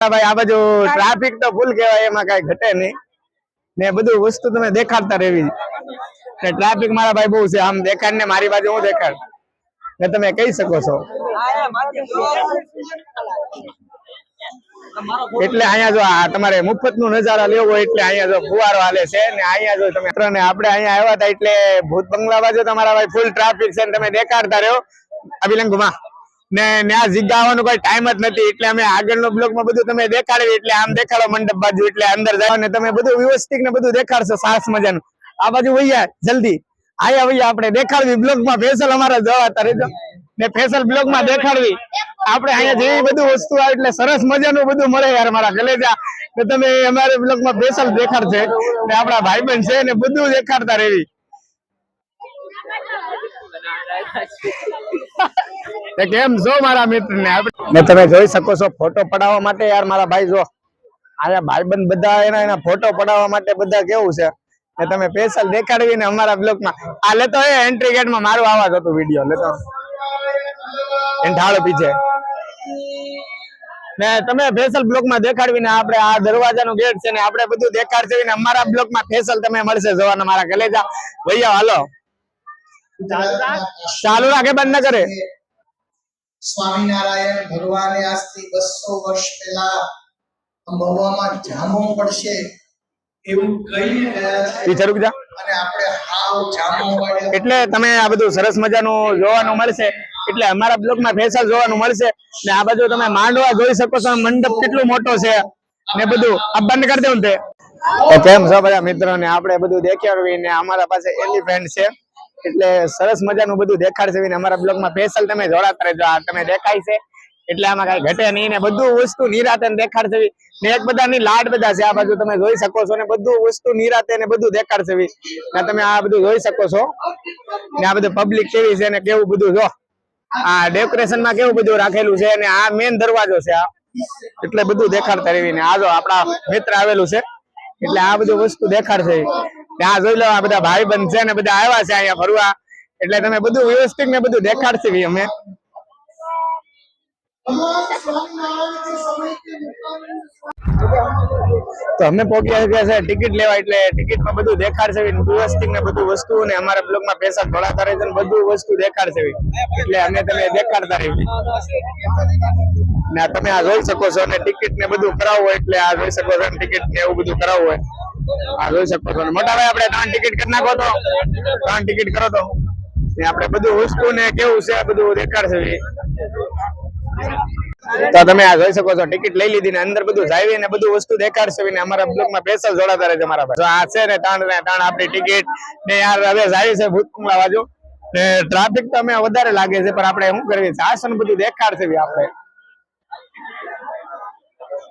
ભાઈ આ બાજુ ટ્રાફિક તો ફૂલ કહેવાય, એમાં કઈ ઘટે નહીં ને બધું વસ્તુ તમે દેખાડતા રહેવી ને ટ્રાફિક મારા ભાઈ બહુ છે, આમ દેખાડ ને મારી બાજુ હું દેખાડ ને તમે કહી શકો છો. એટલે અહીંયા જો તમારે મુફત નું નજારા લેવો હોય એટલે અહીંયા જો ફુવારો હાલે છે ને અહીંયા જો તમે આપણે અહીંયા આવ્યા હતા એટલે ભૂત બંગલા બાજુ તમારા ભાઈ ફૂલ ટ્રાફિક છે ને તમે દેખાડતા રહ્યો અભિલંગમાં ને ત્યાં જગ્યા આવવાનો કોઈ ટાઈમ જ નથી એટલે અમે આગળનો બ્લોકમાં બધું તમે દેખાડવી એટલે આમ દેખાડો મંડપ બાજુ એટલે અંદર જાવ ને તમે બધું વ્યવસ્થિત ને બધું દેખાડશો સાસ મજાનું. આ બાજુ વૈયા જલ્દી આયા વૈયા આપણે દેખાડવી બ્લોકમાં ફેસલ અમારા જવાતા રહેજો ને ફેસલ બ્લોકમાં દેખાડવી આપણે અહીંયા જેવી બધું વસ્તુ આવે એટલે સરસ મજાનું બધું મળે યાર મારા કલેજા ને તમે અમારે બ્લોકમાં ફેસલ દેખાડશે ને આપણા ભાઈબંધ છે ને બધું દેખાડતા રહેવી. કેમ છો મારા મિત્ર ને તમે જોઈ શકો છો ફોટો પડાવવા માટે યાર મારા ભાઈ જો અહીંયા ભાઈબંધ બધા એના ફોટો પડાવવા માટે બધા કેવું છે ને તમે સ્પેશિયલ દેખાડવી ને અમારા બ્લોગમાં આ લેતો એન્ટ્રી ગેટ માં મારું આવાજ હતું વિડીયો લેતો ઢાળો પીછે ને તમે સ્પેશિયલ બ્લોગમાં દેખાડવીને આપણે આ દરવાજાનું ગેટ છે ને આપણે બધું દેખાડશે ને અમારા બ્લોગમાં સ્પેશિયલ તમે મળશે જોવાના મારા કલેજા ભૈયા. હાલો ચાલુ રાખે બંધ ન કરે. સ્વામિનારાયણ ભગવાને આજથી 200 વર્ષ પહેલા મહુવામાં જામો પડશે એવું કહીને ગયા છે અને આપણે હાવ જામો પડે એટલે તમે આ બધું સરસ મજાનું જોવાનું મળશે એટલે અમારા બ્લોગમાં ફેસલ જોવાનું મળશે ને આ બાજુ તમે માંડવા જોઈ શકો છો મંડપ કેટલું મોટો છે ને બધું આ બંધ કરી દેવું તે. કેમ છો બધા મિત્રો ને આપણે બધું દેખાડવી ને અમારા પાસે એલિફન્ટ છે એટલે સરસ મજાનું બધું દેખાડશે ને અમારા બ્લોગમાં સ્પેશિયલ તમે જોડાતા રહેજો. આ તમે દેખાય છે એટલે આમાં કઈ ઘટે નહીં ને બધું વસ્તુ નિરાતે દેખાડશે ને એક બધાની લાડ બધા છે આ બાજુ તમે જોઈ શકો છો ને બધું વસ્તુ નિરાતે ને બધું દેખાડશે ને તમે આ બધું જોઈ શકો છો ને આ બધું પબ્લિક કેવી છે ને કેવું બધું જો આ ડેકોરેશન માં કેવું બધું રાખેલું છે ને આ મેન દરવાજો છે આ એટલે બધું દેખાડતા રહેવી ને આ જો આપણા મિત્ર આવેલું છે એટલે આ બધું વસ્તુ દેખાડશે. ત્યાં જોઈ લો આ બધા ભાઈ બંધ છે ને બધા આવ્યા છે અહીંયા ફરવા એટલે તમે બધું વ્યવસ્થિત ને બધું દેખાડશે અમે. તો અમે પહોંચ્યા ગયા છે ટિકિટ લેવા એટલે ટિકિટ માં બધું દેખાડશે વ્યવસ્થિત ને બધું વસ્તુ ને અમારા બ્લોગ માં પૈસા ભરાતા રહે છે બધું વસ્તુ દેખાડશે એટલે અમે તમે દેખાડતા રહી ને તમે આ જોઈ શકો છો અને ટિકિટ ને બધું કરાવવું એટલે આ જોઈ શકો છો ટિકિટ ને એવું બધું કરાવવું હોય આ જોઈ શકો છો. મોટા ભાઈ આપણે 3 ટિકિટ કરી નાખો તો 3 ટિકિટ કરો તો આપણે બધું વસ્તુ ને કેવું છે બધું દેખાડશે. તો તમે આ જોઈ શકો છો ટિકિટ લઈ લીધી ને અંદર બધું જાવી ને બધું વસ્તુ દેખાડશે ને અમારા બ્લોગમાં સ્પેશિયલ જોડાતા રહેજો મારા ભાઈ. આ છે ને 3 આપણી ટિકિટ ને યાર હવે જાવી છે ભૂત બંગલા બાજુ ને ટ્રાફિક તો અમે વધારે લાગે છે પણ આપણે શું કરવી શાસન બધું દેખાડશે આપણે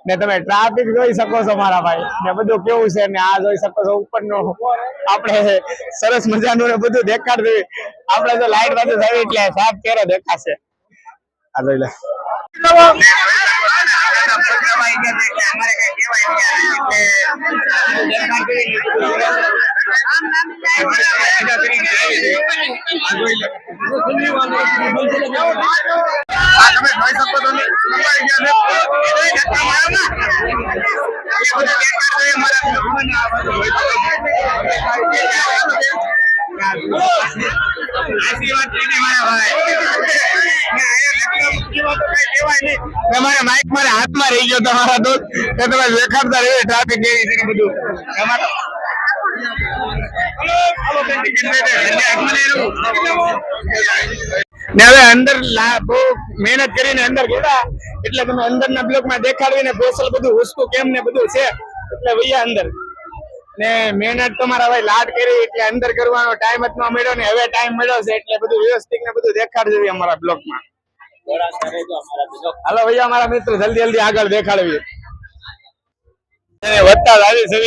ને તમે ટ્રાફિક જોઈ શકો છો મારા ભાઈ ને બધું કેવું છે ને આ જોઈ શકો છો ઉપરનું આપણે સરસ મજાનું ને બધું દેખાડશે આપણે તો લાઈટ બાજુ જાવી એટલે સાફ ચહેરો દેખાશે. આ જોઈ લે તમારે માઇક મારે હાથમાં રહી ગયો તમારા દોસ્ત તમે દેખાડતા રહ્યો ટ્રાફિક કેવી છે બધું ને હવે અંદર બહુ મહેનત કરીને અંદર ગયા એટલે તમે અંદરના બ્લોકમાં દેખાડીને સ્પેશિયલ બધું વસ્તુ કેમ ને બધું છે એટલે વૈયા અંદર ને મહેનત તમારા ભાઈ લાડ કરી એટલે અંદર કરવાનો ટાઈમ જ ન મળ્યો ને હવે ટાઈમ મળ્યો છે એટલે બધું વ્યવસ્થિત ને બધું દેખાડજો અમારા બ્લોકમાં. હાલો ભૈયા અમારા મિત્ર જલ્દી આગળ દેખાડવી વધતા આવી છે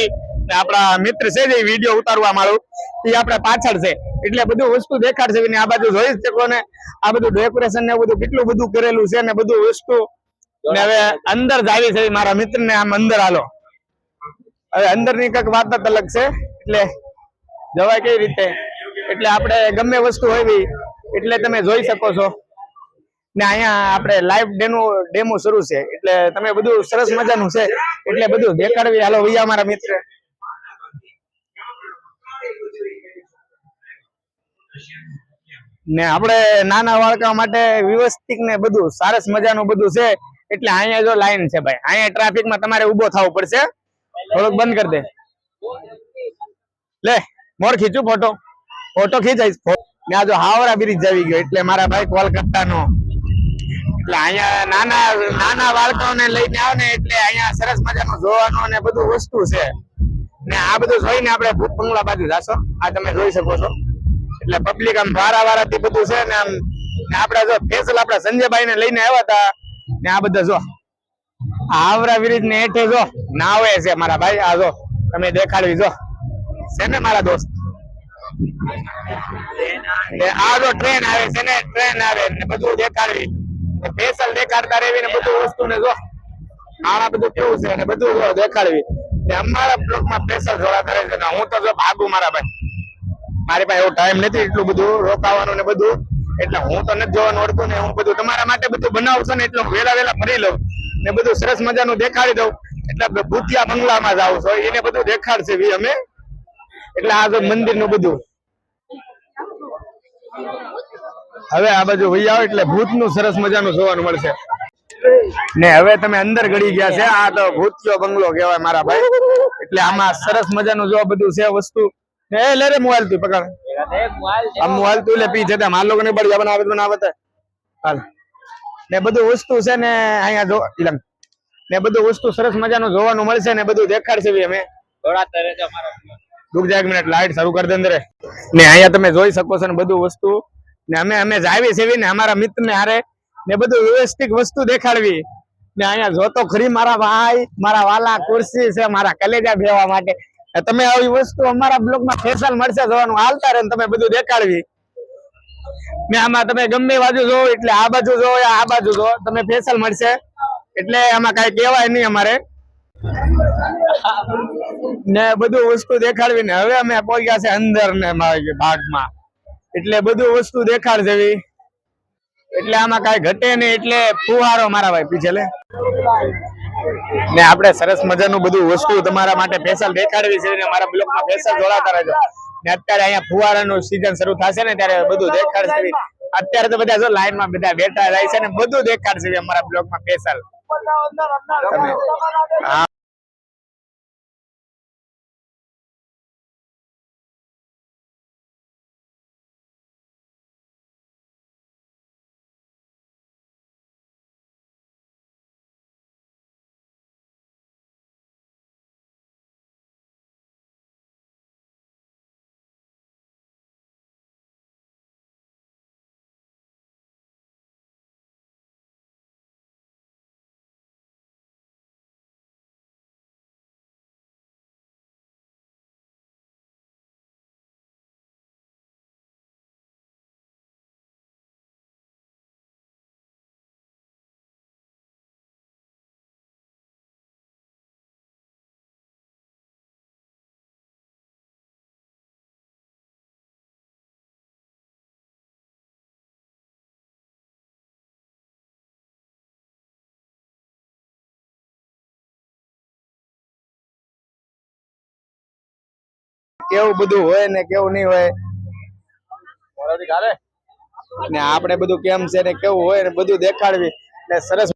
આપણા મિત્ર છે જે વિડીયો ઉતારવા મારું એ આપણે પાછળ છે એટલે બધું વસ્તુ દેખાડશે ને આ બાજુ જોઈ શકો ને આ બધું ડેકોરેશન ને બધું કેટલું બધું કરેલું છે ને બધું વસ્તુ ને હવે અંદર જ આવી છે મારા મિત્ર ને આમ અંદર હાલો હવે અંદર ની કઈક વાત જ અલગ છે એટલે જવાય કઈ રીતે એટલે આપણે ગમે વસ્તુ હોય એટલે તમે જોઈ શકો છો ને અહીંયા આપણે લાઈવ ડેમો શરૂ છે એટલે તમે બધું સરસ મજાનું છે એટલે બધું દેખાડવી. હાલો ભૈયા મારા મિત્ર. ને આપણે નાના બાળકા માટે વ્યવસ્થિત ને બધું સરસ મજાનું બધું છે એટલે અહીંયા જો લાઈન છે ભાઈ. અહીંયા ટ્રાફિકમાં તમારે ઉભો થવું પડશે. થોડુંક બંધ કરી દે. લે મોર ખીચું ફોટો ખીચાઈશ. ને આ જો હાવરા બ્રિજ આવી ગયો એટલે મારા ભાઈ કોલકાતાનો. એટલે અહીંયા નાના બાળકોને લઈને આવ ને એટલે અહીંયા સરસ મજાનું જોવાનું અને બધું વસ્તુ છે. ને આ બધું જોઈને આપણે ભૂત બંગલા બાજુ જાશો. આ તમે જોઈ શકો છો. એટલે પબ્લિક આમ વારાથી બધું છે ને આમ. ને આપણે જો સ્પેશિયલ આપણા સંજયભાઈ ને લઈને આવ્યા હતા. ને આ બધા જો હાવરા બ્રિજ ને હેઠે જો નાવે છે મારા ભાઈ. આ જો તમે દેખાડવી જો છે ને મારા દોસ્ત. આ જો ટ્રેન આવે છે ને ટ્રેન આવે ને બધું દેખાડવી સ્પેશિયલ દેખાડતા રહેવી ને બધું વસ્તુ ને જો આ બધું કેવું છે ને બધું જો દેખાડવી. અમારા બ્લોક માં સ્પેશિયલ જોડાતા રહે છે. હું તો જો ભાગું મારા ભાઈ. મારી પાસે એવો ટાઈમ નથી એટલું બધું રોકાવાનું ને બધું એટલે હું તો નથી જોવાનું ઓળખું ને હું બધું તમારા માટે બધું બનાવશું ને એટલે વેલા ફરી લઉં ને બધું સરસ મજાનું દેખાડી દઉં. એટલે ભૂતિયા બંગલામાં જાવ છો એને બધું દેખાડશે અમે. એટલે આ જો મંદિર નું બધું હવે આ બાજુ વહી આવો એટલે ભૂત નું સરસ મજાનું જોવાનું મળશે. ને હવે તમે અંદર ગળી ગયા છે. આ તો ભૂતિયો બંગલો કહેવાય મારા ભાઈ. એટલે આમાં સરસ મજાનું જો બધું છે વસ્તુ. લે રે મોબાઈલ તું પકડ. આ મોબાઈલ તું લે પી જતા માર લોકો ને બળી બનાવત હાલ. ને બધું વસ્તુ છે ને અહીંયા જો ને બધું વસ્તુ સરસ મજાનું જોવાનું મળશે ને બધું દેખાડશે અમે. રૂક જા એક મિનિટ લાઈટ શરૂ કરી દે અંદર. ને અહીંયા તમે જોઈ શકો છો ને બધું વસ્તુ ને અમે જાવી છે ને અમારા મિત્ર ને હારે ને બધું વ્યવસ્થિત વસ્તુ દેખાડવી. ને અહીંયા જોતો ખરી મારા ભાઈ મારા વાલા ખુરશી છે મારા કલેજા બેવા માટે. તમે આવી વસ્તુ અમારા બ્લોક માં સ્પેશિયલ મળશે જોવાનું. હાલતા રહે તમે બધું દેખાડવી. ને આમાં તમે ગમે બાજુ જો એટલે આ બાજુ જો આ બાજુ જો તમે સ્પેશિયલ મળશે. એટલે આમાં કઈ કહેવાય નહીં અમારે. ને બધું વસ્તુ દેખાડવી ને હવે અમે પહોંચ્યા છે અંદર ને ભાગમાં. એટલે બધું વસ્તુ દેખાડ જેવી એટલે આમાં કઈ ઘટે નહીં. એટલે ફુવારો મારા ભાઈ પીછે લે. ને આપણે સરસ મજાનું બધું વસ્તુ તમારા માટે સ્પેશિયલ દેખાડવી છે ને અમારા બ્લોકમાં સ્પેશિયલ જોડાતા રહેજો. ને અત્યારે અહીંયા ફુવારાનું સીઝન શરૂ થશે ને ત્યારે બધું દેખાડશે. અત્યારે તો બધા જો લાઈનમાં બધા બેઠા જાય છે ને બધું દેખાડશે અમારા બ્લોકમાં સ્પેશિયલ. હા કેવું બધું હોય ને કેવું નહીં હોય ને આપણે બધું કેમ છે ને કેવું હોય ને બધું દેખાડવી ને સરસ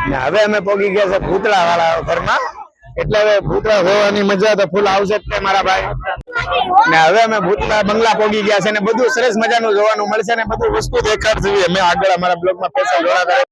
ને હવે અમે પોગી ગયા છે ભૂતળા વાળા ઘરમાં, એટલે હવે ભૂતળા જોવાની મજા તો ફૂલ આવશે જ તે મારા ભાઈ. ને હવે અમે ભૂતળા બંગલા પોગી ગયા છે ને બધું સરસ મજાનું જોવાનું મળશે ને બધું વસ્તુ દેખાડશે. મેં આગળ અમારા બ્લોગમાં સ્પેશિયલ જોડાતા.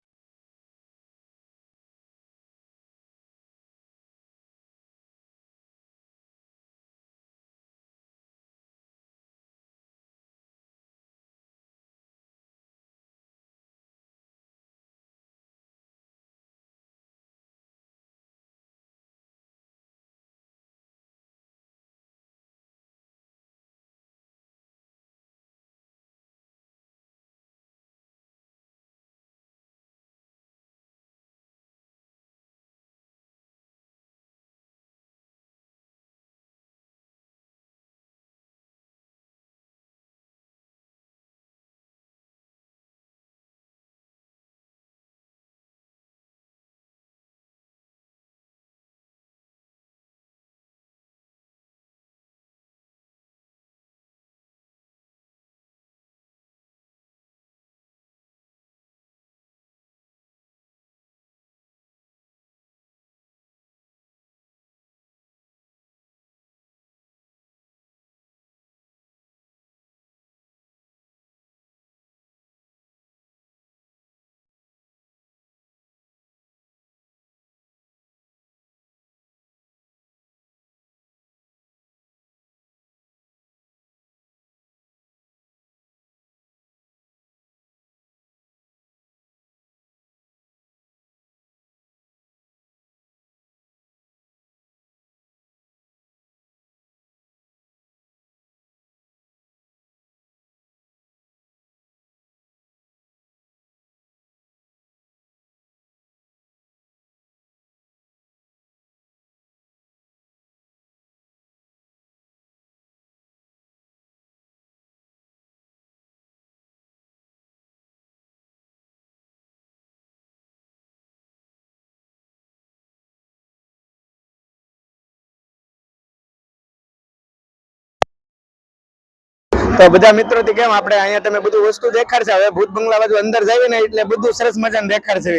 તો બધા મિત્રો થી કેમ આપણે અહીંયા તમે બધું વસ્તુ દેખાડશે. હવે ભૂત બંગલા બાજુ અંદર જઈએ ને એટલે બધું સરસ મજાનું દેખાડશે.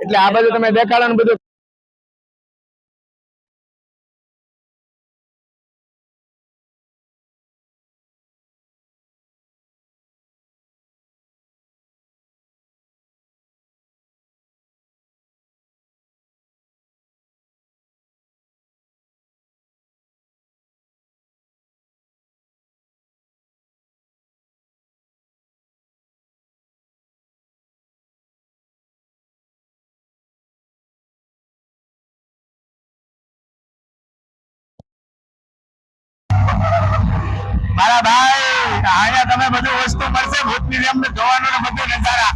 એટલે આ બાજુ તમે દેખાડો ને બધું મારા ભાઈ અહીંયા તમે બધું વસ્તુ મળશે ભૂતની જેમ જોવાનું ને બધું નજારા.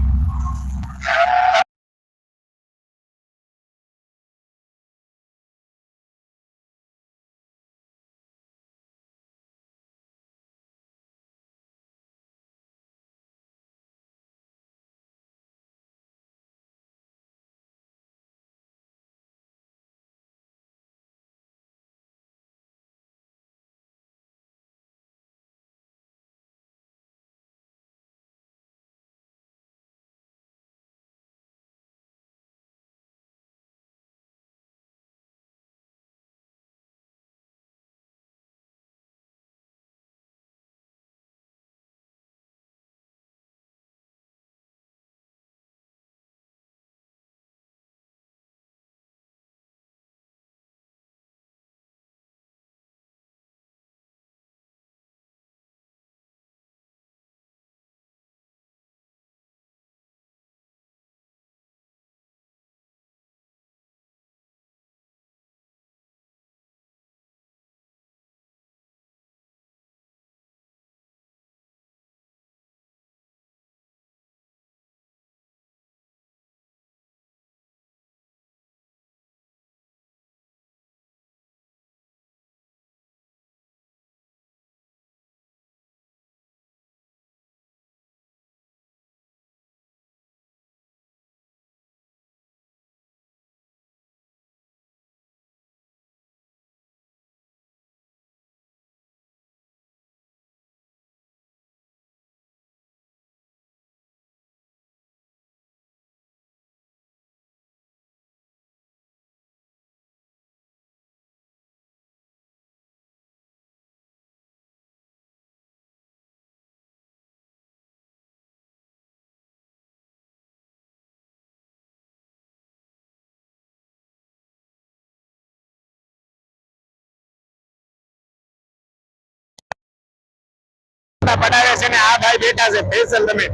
ઓટલા પડાવે છે ને આ ભાઈ બેઠા છે ફેસલ તમે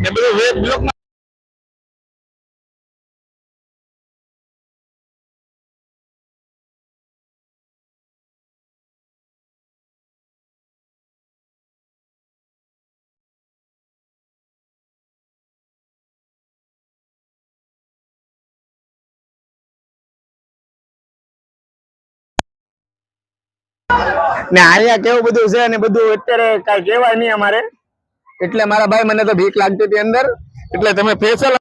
ને બધું વેબ બ્લોકમાં ને અહીંયા કેવું બધું છે અને બધું અત્યારે કઈ કહેવાય નહીં અમારે એટલે મારા ભાઈ મને તો ભીખ લાગતી હતી અંદર એટલે તમે ફેસલ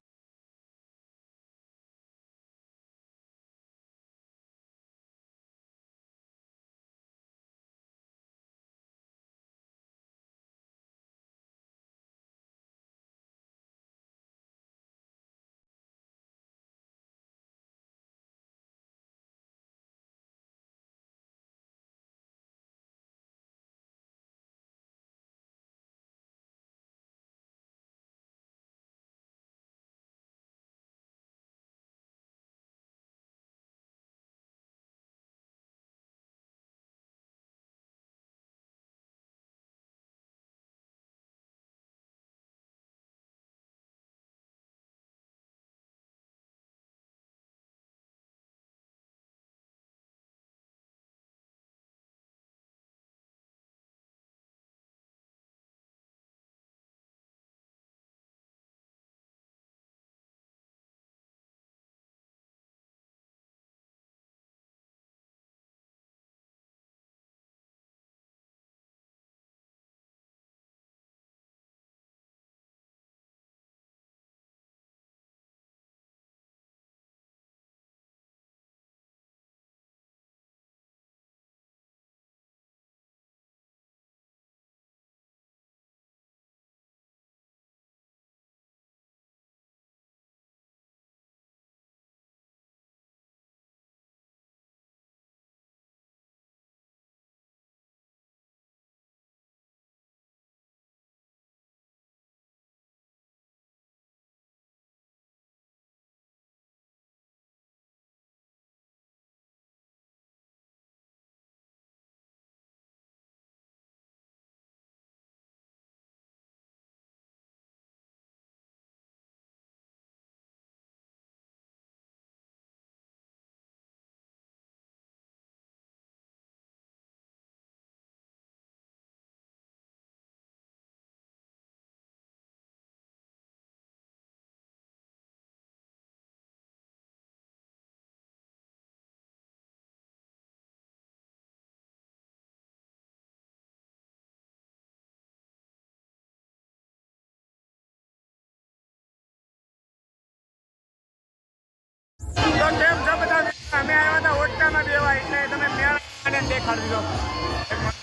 તો કેમ છો બધા? અમે આવ્યા હતા ઓટકામાં બેવા એટલે તમે મેળા દેખાડી દીધો.